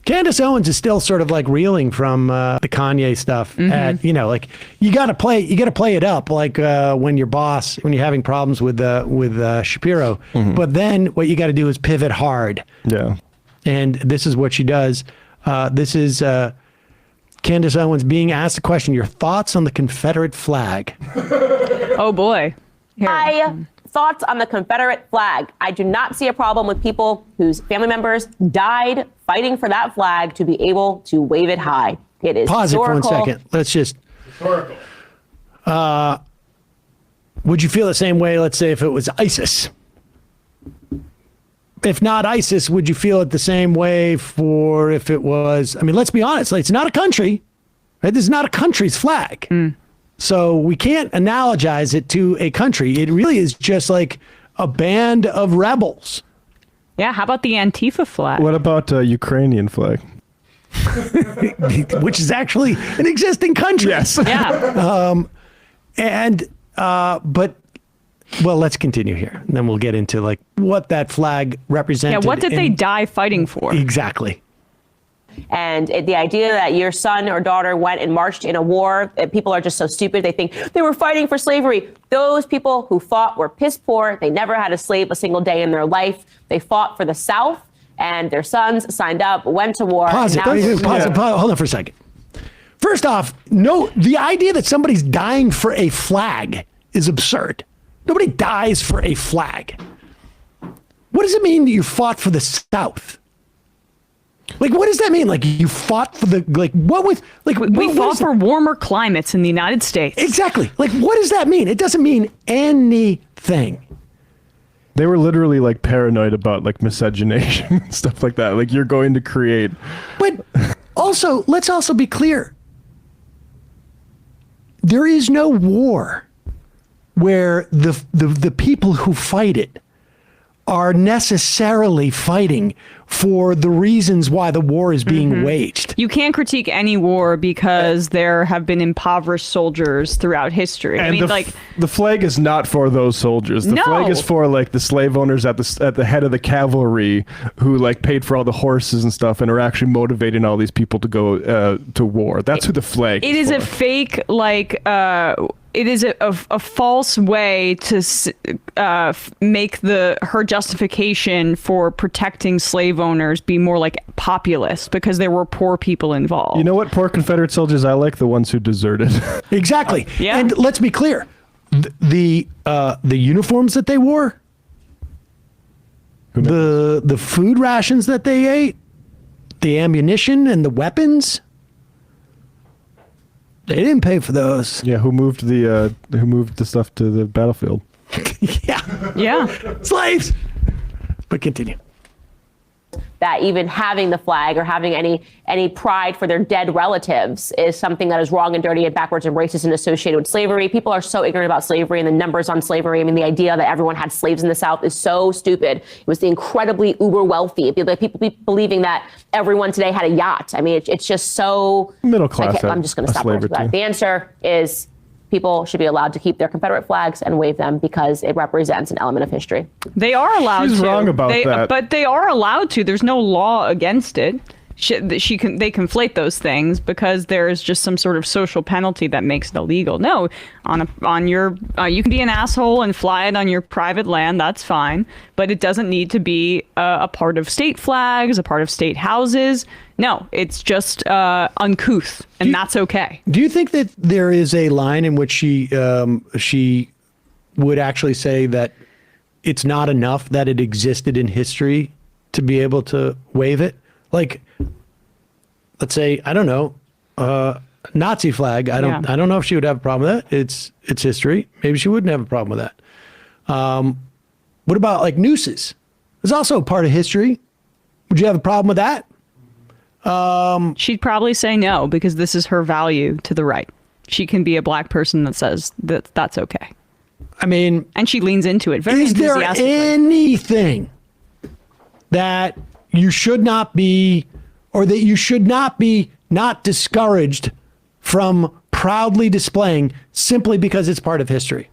Candace Owens is still sort of like reeling from the Kanye stuff. At, like you got to play it up like when you're having problems with Shapiro. But then what you got to do is pivot hard. Yeah. And this is what she does. This is Candace Owens being asked a question. Your thoughts on the Confederate flag? Oh boy. Here. Thoughts on the Confederate flag. I do not see a problem with people whose family members died fighting for that flag to be able to wave it high. It is Pause historical. it for 1 second. Let's just. Historical. Would you feel the same way, let's say, if it was ISIS? If not ISIS, would you feel it the same way for if it was, I mean, let's be honest, like, it's not a country, right? This is not a country's flag. So we can't analogize it to a country. It really is just like a band of rebels. Yeah, how about the Antifa flag? What about a Ukrainian flag? Which is actually an existing country. Yes. Yeah. But well, let's continue here. And then we'll get into like what that flag represented. Yeah, what did they die fighting for? Exactly. And the idea that your son or daughter went and marched in a war, people are just so stupid. They think they were fighting for slavery. Those people who fought were piss poor. They never had a slave a single day in their life. They fought for the South, and their sons signed up, went to war. Pause it. Hold on for a second. First off, no, the idea that somebody's dying for a flag is absurd. Nobody dies for a flag. What does it mean that you fought for the South? Like, what does that mean? Like, you fought for the, like, what was, like, we fought for warmer climates in the United States. Exactly. Like, what does that mean? It doesn't mean anything. They were literally like paranoid about like miscegenation, stuff like that. Like, you're going to create. But also, let's also be clear. There is no war where the people who fight it are necessarily fighting for the reasons why the war is being waged. You can't critique any war because there have been impoverished soldiers throughout history. And I mean, the flag is not for those soldiers. The flag is for like the slave owners at the head of the cavalry who like paid for all the horses and stuff and are actually motivating all these people to go to war. That's who the flag is. It is for. a fake it is a false way to make her justification for protecting slave owners be more like populist because there were poor people involved. You know what, poor Confederate soldiers? I like the ones who deserted. Exactly. Yeah. And let's be clear. The uniforms that they wore, the food rations that they ate, the ammunition and the weapons, they didn't pay for those. Yeah, who moved the stuff to the battlefield? Yeah. Slaves. But continue. That even having the flag or having any pride for their dead relatives is something that is wrong and dirty and backwards and racist and associated with slavery. People are so ignorant about slavery and the numbers on slavery. I mean, the idea that everyone had slaves in the South is so stupid. It was the incredibly uber wealthy. People believing that everyone today had a yacht. I mean, it's just so middle class. I'm just going to stop with that. The answer is people should be allowed to keep their Confederate flags and wave them because it represents an element of history. They are allowed to. She's wrong about that. But they are allowed to. There's no law against it. They conflate those things because there's just some sort of social penalty that makes it illegal. No, you can be an asshole and fly it on your private land. That's fine, but it doesn't need to be a part of state flags, a part of state houses. No, it's just uncouth, and that's okay. Do you think that there is a line in which she would actually say that it's not enough that it existed in history to be able to wave it? Like, let's say, I don't know, Nazi flag. I don't know if she would have a problem with that. It's history. Maybe she wouldn't have a problem with that. What about like nooses? It's also a part of history. Would you have a problem with that? She'd probably say no because this is her value to the right. She can be a black person that says that's okay. I mean, and she leans into it very enthusiastically. Is there anything that you should not be, or that you should not be not discouraged from proudly displaying simply because it's part of history?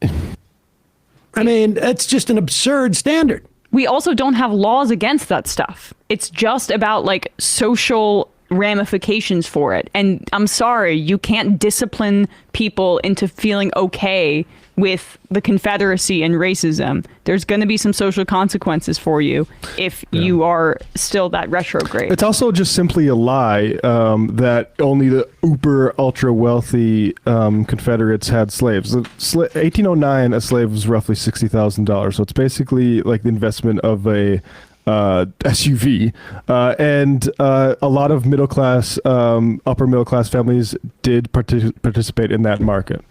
I mean, it's just an absurd standard. we also don't have laws against that stuff. It's just about like social ramifications for it. And I'm sorry, you can't discipline people into feeling okay with the Confederacy and racism. There's going to be some social consequences for you if you are still that retrograde. It's also just simply a lie that only the uber ultra wealthy Confederates had slaves. 1809, a slave was roughly $60,000. So it's basically like the investment of a SUV, and a lot of middle class, upper middle class families did participate in that market.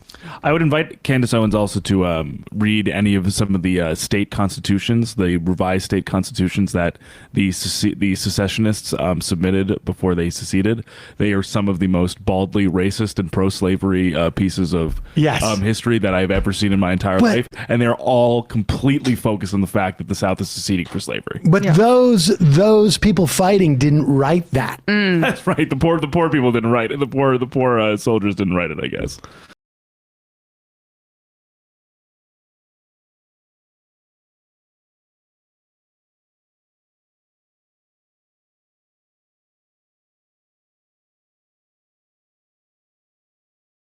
I would invite Candace Owens also to read any of some of the state constitutions, the revised state constitutions that the secessionists submitted before they seceded. They are some of the most baldly racist and pro-slavery pieces of history that I've ever seen in my entire life, and they're all completely focused on the fact that the South is seceding for slavery. But those people fighting didn't write that. That's right. The poor people didn't write it. The poor soldiers didn't write it, I guess.